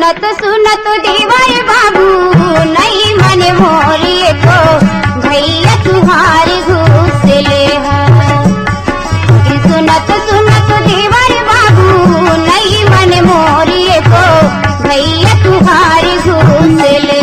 सुनत देवर बाबू नहीं मन मोरिए को भैया तुम्हारे घूस ले सुनत देवर बाबू नहीं मन मोरिए को भैया तुम्हारे घूस ले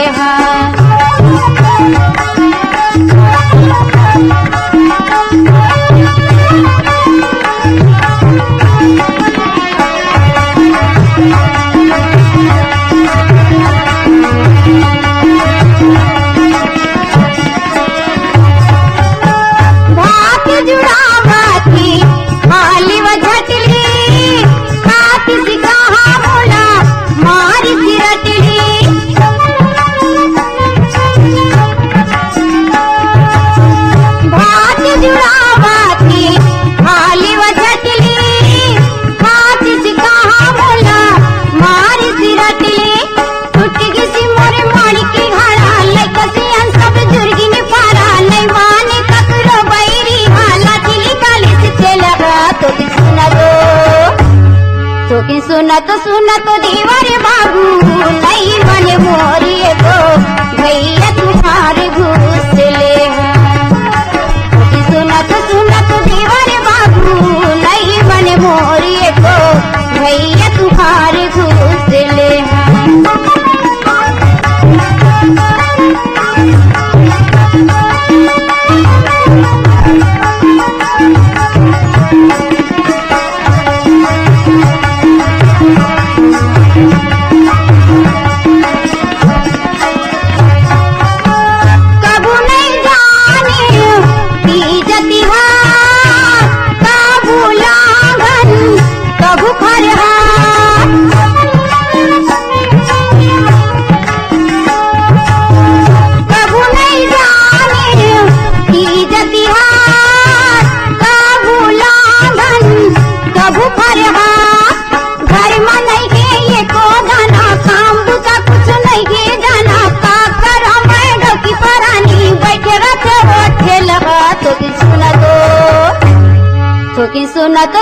सुनत देवर बाबू नहीं मन मोरिए को भैया तुम्हारे घूस ले सुनत देवर बाबू नहीं मन मोरिए को भैया तुम्हारे घूस ले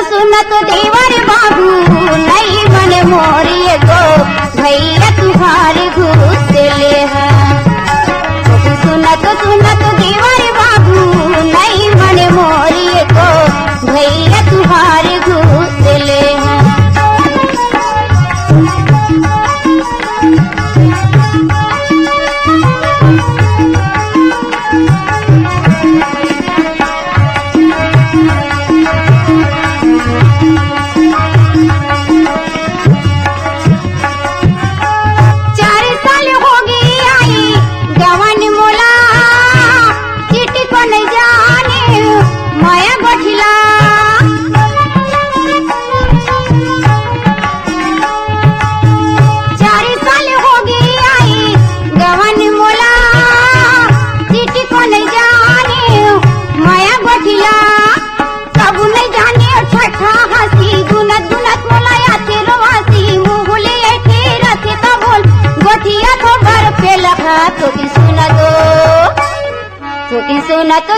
सुनत देवर बाबू नहीं मन मोरिए को भैया तुम्हारे घूस ले सुनत देवर बाबू नहीं मन मोरिए को भैया तुम्हारे घूस ले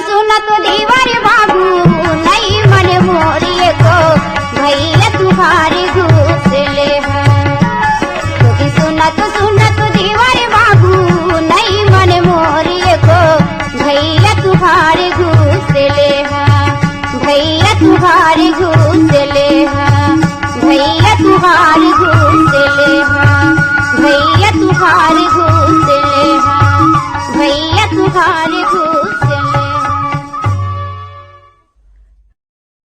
सुनत देवर